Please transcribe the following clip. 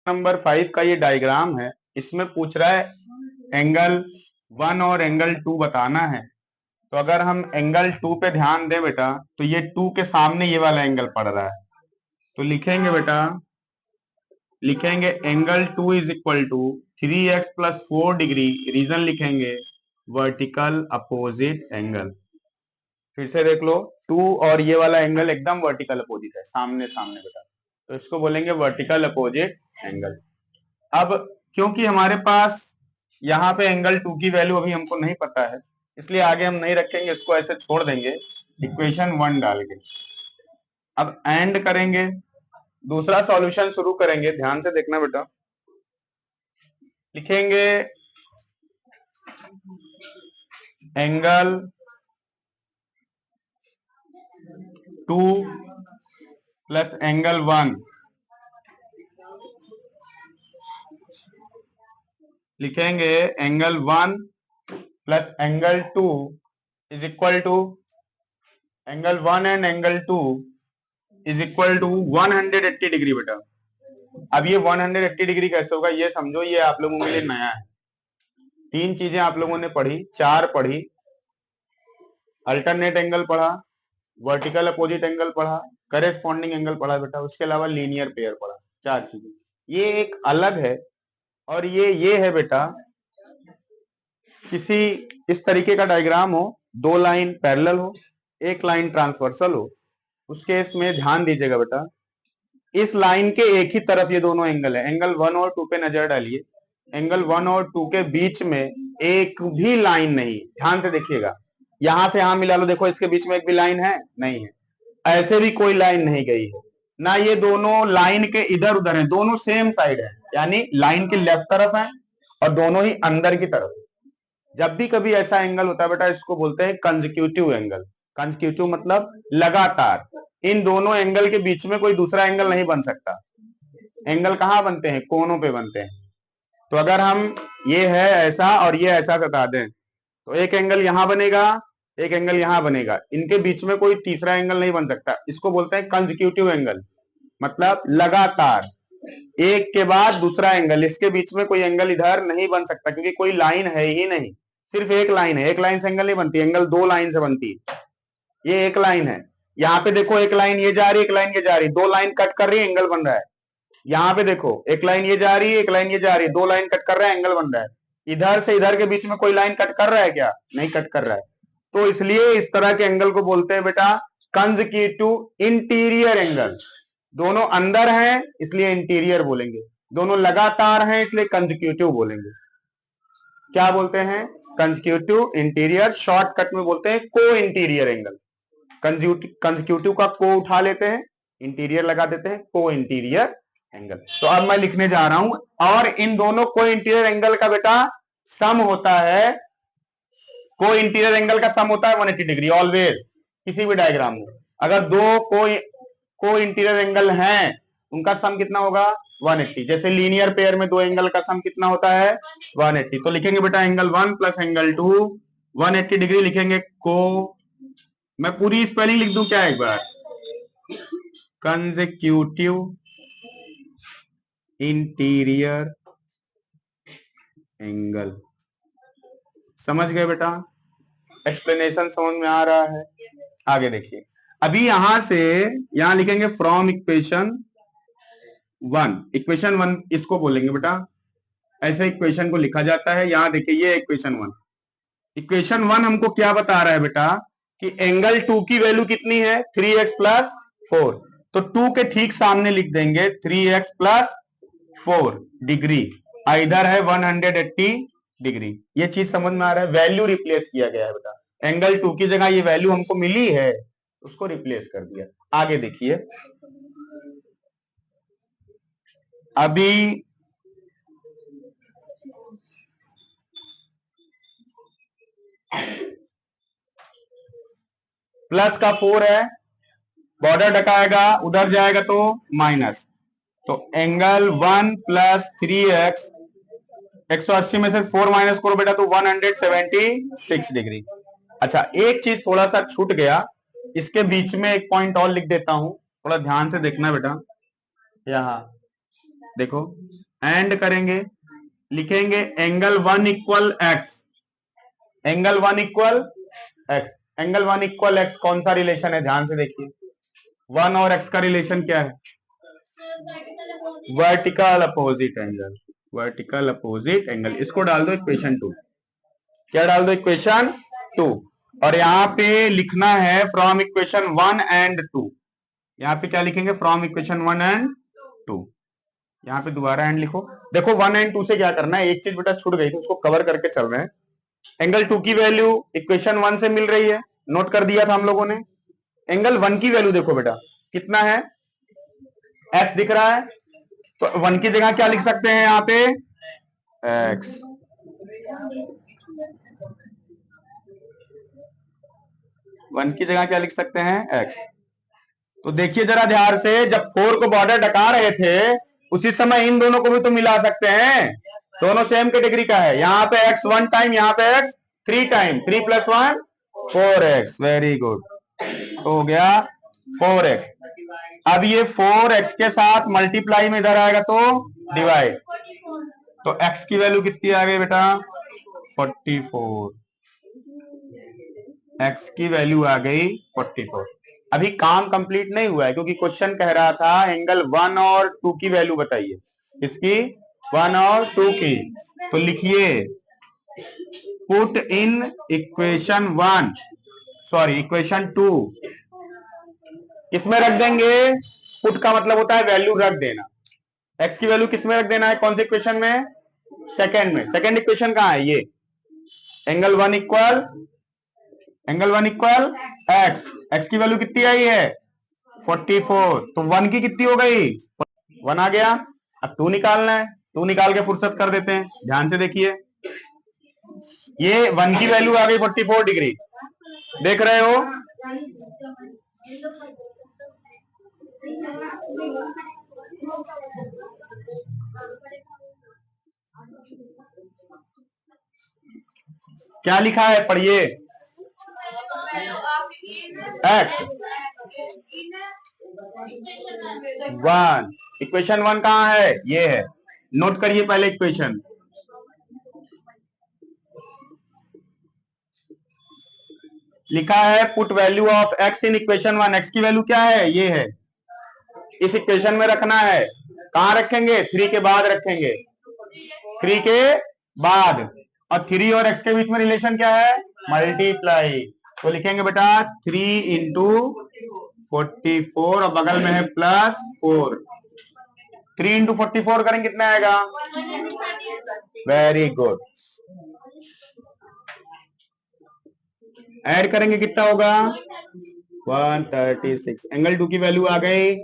Number 5 का ये diagram है, इसमें पूछ रहा है एंगल 1 और एंगल 2 बताना है। तो अगर हम एंगल 2 पे ध्यान दें बेटा, तो ये 2 के सामने ये वाला एंगल पड़ रहा है, तो लिखेंगे बेटा, लिखेंगे angle 2 is equal to 3x plus 4 degree, reason लिखेंगे वर्टिकल अपोजिट एंगल। फिर से देख लो, 2 और ये वाला एंगल एकदम वर्टिकल अपोजिट है, सामने सामने बेटा, तो इसको बोलेंगे वर्टिकल अपोजिट एंगल। अब क्योंकि हमारे पास यहाँ पे एंगल 2 की वैल्यू अभी हमको नहीं पता है, इसलिए आगे हम नहीं रखेंगे, इसको ऐसे छोड़ देंगे इक्वेशन 1 डाल के। अब एंड करेंगे, दूसरा सॉल्यूशन शुरू करेंगे, ध्यान से देखना बेटा। लिखेंगे एंगल 2 प्लस एंगल 1, लिखेंगे angle 1 plus angle 2 is equal to angle 1 and angle 2 is equal to 180 degree बेटा। अब ये 180 डिग्री कैसे होगा, ये समझो, ये आप लोगों के लिए नया है। 3 चीजें आप लोगों ने पढ़ी, 4 पढ़ी, अल्टरनेट एंगल पढ़ा, वर्टिकल अपोजिट एंगल पढ़ा, करेस्पॉन्डिंग एंगल पढ़ा बेटा, उसके अलावा लीनियर पेयर पढ़ा। 4 चीजें, ये एक अलग है। और ये है बेटा, किसी इस तरीके का डायग्राम हो, 2 लाइन पैरेलल हो, 1 लाइन ट्रांसवर्सल हो, उस केस में ध्यान दीजिएगा बेटा, इस लाइन के एक ही तरफ ये दोनों एंगल है। एंगल 1 और 2 पे नजर डालिए, एंगल 1 और 2 के बीच में एक भी लाइन नहीं, ध्यान से देखिएगा, यहां से यहां मिला लो, देखो इसके बीच में एक भी लाइन है, नहीं है, ऐसे भी कोई लाइन नहीं गई है ना, ये दोनों लाइन के इधर उधर हैं, दोनों सेम साइड है, यानी लाइन के लेफ्ट तरफ है और दोनों ही अंदर की तरफ। जब भी कभी ऐसा एंगल होता है बेटा, इसको बोलते हैं कंसेक्यूटिव एंगल। कंसेक्यूटिव मतलब लगातार, इन दोनों एंगल के बीच में कोई दूसरा एंगल नहीं बन सकता। एंगल कहां बनते हैं, कोनों पे बनते हैं। तो अगर हम ये है ऐसा और ये ऐसा बता दें, तो एक एंगल यहां बनेगा, एक एंगल यहां बनेगा, इनके बीच में कोई तीसरा एंगल नहीं बन सकता, इसको बोलते हैं कंसेक्यूटिव एंगल, मतलब लगातार एक के बाद दूसरा एंगल, इसके बीच में कोई एंगल इधर नहीं बन सकता, क्योंकि कोई लाइन है ही नहीं, सिर्फ एक लाइन है, एक लाइन से एंगल नहीं बनती, एंगल 2 लाइन से बनती है, ये एक लाइन है। यहाँ पे देखो, एक लाइन ये जा रही, एक लाइन ये जा रही, 2 लाइन कट कर रही है, एंगल बन रहा है। यहाँ पे देखो, एक लाइन ये जा रही है, एक लाइन ये जा रही है, 2 लाइन कट कर रहा है, एंगल बन रहा है। इधर से इधर के बीच में कोई लाइन कट कर रहा है क्या, नहीं कट कर रहा है। तो इसलिए इस तरह के एंगल को बोलते हैं बेटा कंसेक्यूटिव इंटीरियर एंगल। दोनों अंदर हैं इसलिए इंटीरियर बोलेंगे, दोनों लगातार हैं इसलिए कंसेक्यूटिव बोलेंगे। क्या बोलते हैं, कंसेक्यूटिव इंटीरियर, शॉर्टकट में बोलते हैं को इंटीरियर एंगल। कंसेक्यूटिव का को उठा लेते हैं, इंटीरियर लगा देते हैं, को इंटीरियर एंगल। तो अब मैं लिखने जा रहा हूं, और इन दोनों को इंटीरियर एंगल का बेटा सम होता है, को इंटीरियर एंगल का सम होता है 180 डिग्री ऑलवेज। किसी भी डायग्राम में अगर दो को इंटीरियर एंगल हैं, उनका सम कितना होगा, 180। जैसे लीनियर पेयर में 2 एंगल का सम कितना होता है, 180। तो लिखेंगे बेटा एंगल 1 प्लस एंगल 2 180 डिग्री लिखेंगे। को, मैं पूरी स्पेलिंग लिख दूं क्या एक बार, कंसेक्यूटिव इंटीरियर एंगल। समझ गए बेटा, एक्सप्लेनेशन समझ में आ रहा है। आगे देखिए, अभी यहां से यहां लिखेंगे फ्रॉम इक्वेशन 1, इक्वेशन 1 इसको बोलेंगे बेटा, ऐसे इक्वेशन को लिखा जाता है। यहां देखिए, ये इक्वेशन 1, इक्वेशन 1 हमको क्या बता रहा है बेटा, कि एंगल 2 की वैल्यू कितनी है, 3x प्लस 4। तो 2 के ठीक सामने लिख देंगे 3x प्लस 4 डिग्री, इधर है 180 डिग्री। ये चीज समझ में आ रहा है, वैल्यू रिप्लेस किया गया है बेटा, एंगल 2 की जगह ये वैल्यू हमको मिली है, उसको रिप्लेस कर दिया। आगे देखिए, अभी प्लस का 4 है, बॉर्डर ढकाएगा, उधर जाएगा तो माइनस, तो एंगल 1 प्लस 3x, 180 में से 4 माइनस करो बेटा तो 176 डिग्री। अच्छा, एक चीज थोड़ा सा छूट गया, इसके बीच में एक पॉइंट और लिख देता हूं, थोड़ा ध्यान से देखना बेटा। यहां देखो एंड करेंगे, लिखेंगे angle 1 equal x, angle 1 equal x, angle 1 equal x कौन सा रिलेशन है, ध्यान से देखिए। 1 और एक्स का रिलेशन क्या है, vertical opposite angle, vertical opposite angle. इसको डाल दो इक्वेशन 2, क्या डाल दो, इक्वेशन 2। और यहां पे लिखना है फ्रॉम इक्वेशन 1 एंड 2, यहां पे क्या लिखेंगे, फ्रॉम इक्वेशन 1 एंड 2। यहां पे दोबारा एंड लिखो। देखो 1 एंड 2 से क्या करना है, एक चीज बेटा छूट गई थी, उसको कवर करके चल रहे हैं। एंगल 2 की वैल्यू इक्वेशन 1 से मिल रही है, नोट कर दिया था हम लोगों ने। एंगल 1 की वैल्यू देखो बेटा कितना है, एक्स दिख रहा है, तो 1 की जगह क्या लिख सकते हैं यहाँ पे, एक्स। वन की जगह क्या लिख सकते हैं, एक्स। तो देखिए जरा ध्यान से, जब 4 को बॉर्डर ढका रहे थे उसी समय इन दोनों को भी तो मिला सकते हैं, दोनों सेम कैटेगरी का है। यहाँ पे एक्स 1 टाइम, यहाँ पे x 3 time, 3 + 1 4x, very good, हो गया 4x। अब ये 4x के साथ मल्टीप्लाई में इधर आएगा तो डिवाइड, तो x की वैल्यू कितनी आ गई बेटा, 44, x की वैल्यू आ गई 44। अभी काम कंप्लीट नहीं हुआ है, क्योंकि क्वेश्चन कह रहा था एंगल 1 और 2 की वैल्यू बताइए, इसकी 1 और 2 की। तो लिखिए put in equation 1, sorry equation 2, किसमें रख देंगे, पुट का मतलब होता है वैल्यू रख देना। x की वैल्यू किसमें रख देना है, कौन से इक्वेशन में, सेकंड में। सेकंड इक्वेशन कहां है, ये angle 1 equal, angle 1 equal x, x की वैल्यू कितनी आई है 44, तो 1 की कितनी हो गई, 1 आ गया। अब 2 निकालना है, 2 निकाल के फुर्सत कर देते हैं, ध्यान से देखिए। ये 1 की वैल्यू आ गई 44 डिग्री, देख रहे हो, क्या लिखा है पढ़िए, एक्स 1, इक्वेशन 1 कहां है, ये है, नोट करिए पहले इक्वेशन। लिखा है put value of x in equation 1, x की वैल्यू क्या है, ये है, इस इक्वेशन में रखना है। कहां रखेंगे, 3 के बाद रखेंगे, 3 के बाद, और 3 और x के बीच में रिलेशन क्या है, मल्टीप्लाई। तो लिखेंगे बेटा 3 इंटू 44 और बगल में है +4, 3 इंटू 44 करेंगे कितना आएगा, वेरी गुड, ऐड करेंगे कितना होगा 136, एंगल 2 की वैल्यू आ गई